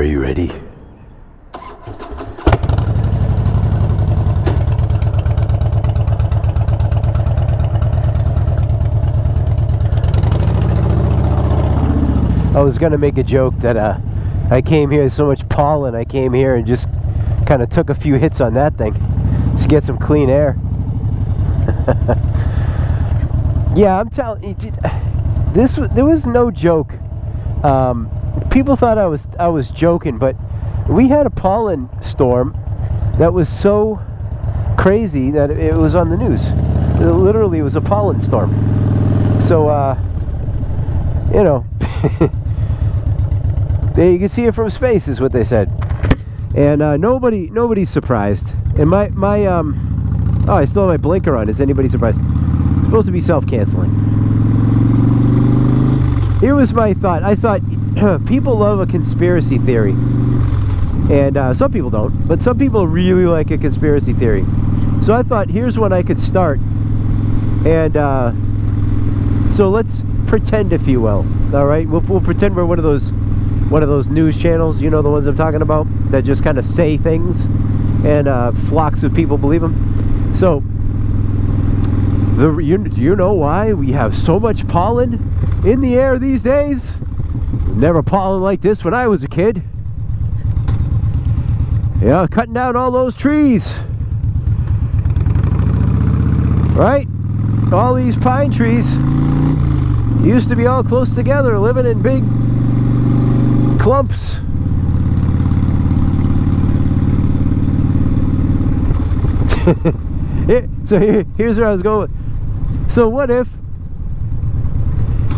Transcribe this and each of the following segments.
Are you ready? I was gonna make a joke that I came here, so much pollen, I came here and just kind of took a few hits on that thing to get some clean air. Yeah, I'm telling you, there was no joke. People thought I was joking, but we had a pollen storm that was so crazy that it was on the news. It literally was a pollen storm. So you know, you can see it from space, is what they said. And nobody's surprised. And my oh, I still have my blinker on. Is anybody surprised? It's supposed to be self-canceling. Here was my thought. I thought people love a conspiracy theory, and some people don't, but some people really like a conspiracy theory. So I thought, here's one I could start. And so let's pretend, if you will. All right, we'll pretend we're one of those news channels, you know, the ones I'm talking about, that just kind of say things and flocks of people believe them. So you know why we have so much pollen in the air these days? Never pollen like this when I was a kid. Yeah, cutting down all those trees, right? All these pine trees used to be all close together, living in big clumps. So here's where I was going. So what if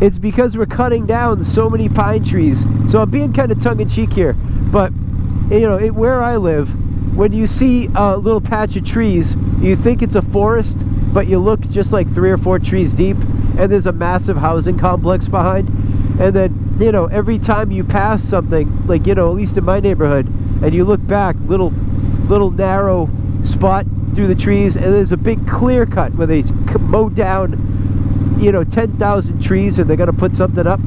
it's because we're cutting down so many pine trees? So I'm being kind of tongue-in-cheek here, but you know, where I live, when you see a little patch of trees, you think it's a forest, but you look just like 3 or 4 trees deep, and there's a massive housing complex behind. And then, you know, every time you pass something, like, you know, at least in my neighborhood, and you look back, little narrow spot through the trees, and there's a big clear cut where they mow down, you know, 10,000 trees, and they're going to put something up.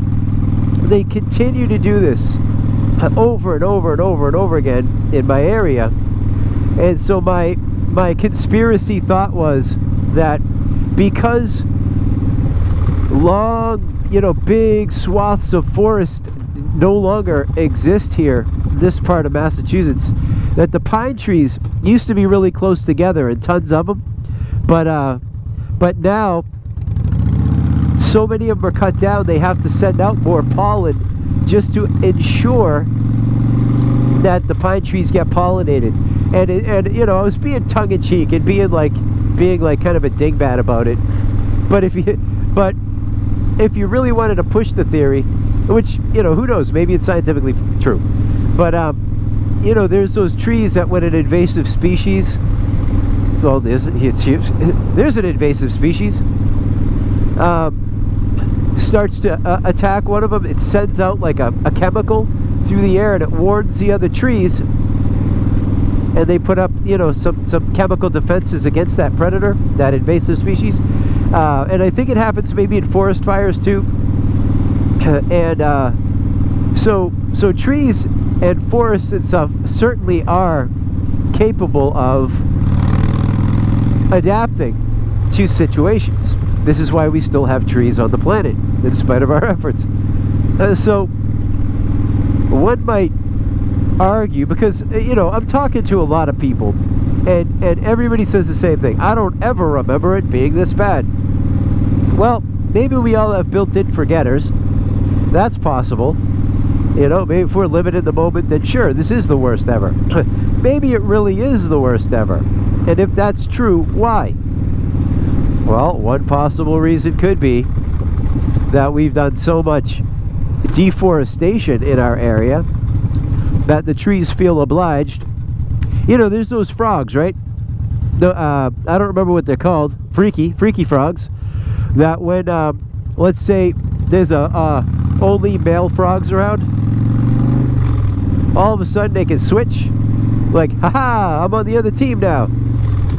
They continue to do this over and over and over and over again in my area. And so my conspiracy thought was that because long, you know, big swaths of forest no longer exist here, this part of Massachusetts, that the pine trees used to be really close together and tons of them, but now so many of them are cut down, they have to send out more pollen just to ensure that the pine trees get pollinated. And you know, I was being tongue-in-cheek and being like kind of a dingbat about it. But if you really wanted to push the theory, which, you know, who knows, maybe it's scientifically true, but you know, there's those trees that when an invasive species, well, there's an invasive species, starts to attack one of them, it sends out like a chemical through the air, and it warns the other trees, and they put up, you know, some chemical defenses against that predator, that invasive species. And I think it happens maybe in forest fires too. And so trees and forests and stuff certainly are capable of adapting to situations. This is why we still have trees on the planet, in spite of our efforts. So one might argue, because, you know, I'm talking to a lot of people, and everybody says the same thing. I don't ever remember it being this bad. Well, maybe we all have built-in forgetters. That's possible. You know, maybe if we're living in the moment, then sure, this is the worst ever. Maybe it really is the worst ever. And if that's true, why? Well, one possible reason could be that we've done so much deforestation in our area that the trees feel obliged. You know, there's those frogs, right? I don't remember what they're called. Freaky frogs. That when, let's say, there's only male frogs around, all of a sudden they can switch. Like, haha, I'm on the other team now.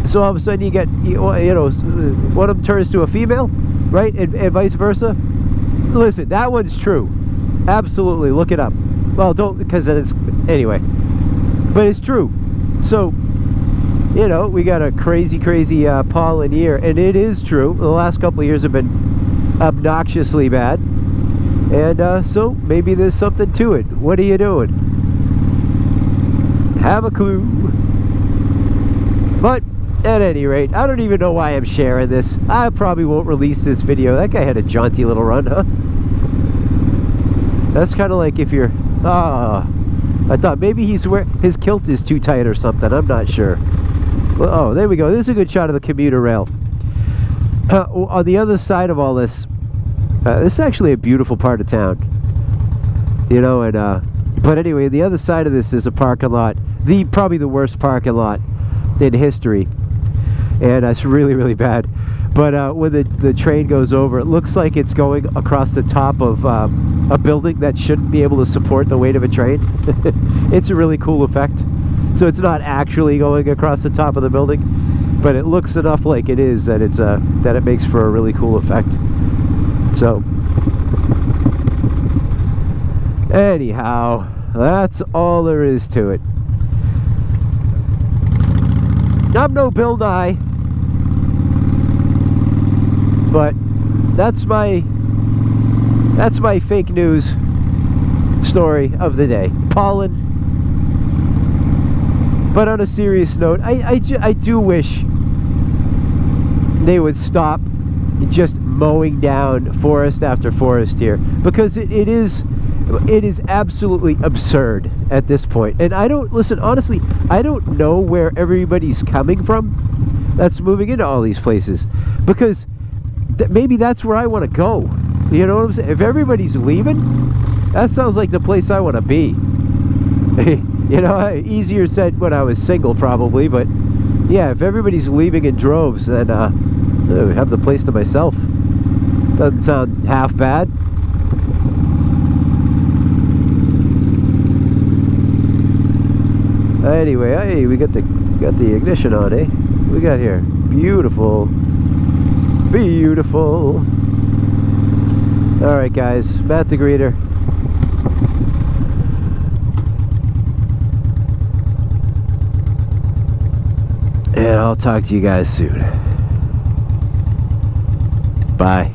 So all of a sudden you get, you know, one of them turns to a female, right? And vice versa. Listen, that one's true. Absolutely, look it up. Well, don't, because anyway, but it's true. So, you know, we got a crazy pollen year, and it is true. The last couple of years have been obnoxiously bad, and so maybe there's something to it. What are you doing? Have a clue. But at any rate, I don't even know why I'm sharing this. I probably won't release this video. That guy had a jaunty little run, huh? That's kind of like if you're... I thought maybe his kilt is too tight or something. I'm not sure. Well, oh, there we go. This is a good shot of the commuter rail. On the other side of all this, this is actually a beautiful part of town. You know, and... but anyway, the other side of this is a parking lot. Probably the worst parking lot in history. And it's really bad. But when the train goes over, it looks like it's going across the top of a building that shouldn't be able to support the weight of a train. It's a really cool effect. So it's not actually going across the top of the building, but it looks enough like it is that it's that it makes for a really cool effect. So anyhow, that's all there is to it. I'm no Bill Nye, but that's my fake news story of the day. Pollen. But on a serious note, I do wish they would stop just mowing down forest after forest here, because it is absolutely absurd at this point. And I don't, listen, honestly, I don't know where everybody's coming from that's moving into all these places, because maybe that's where I want to go. You know what I'm saying? If everybody's leaving, that sounds like the place I want to be. You know, easier said when I was single probably, but yeah, if everybody's leaving in droves, then I have the place to myself. Doesn't sound half bad. Anyway, hey, we got the ignition on, eh? We got here. Beautiful. Alright guys, Matt the Greeter. And I'll talk to you guys soon. Bye.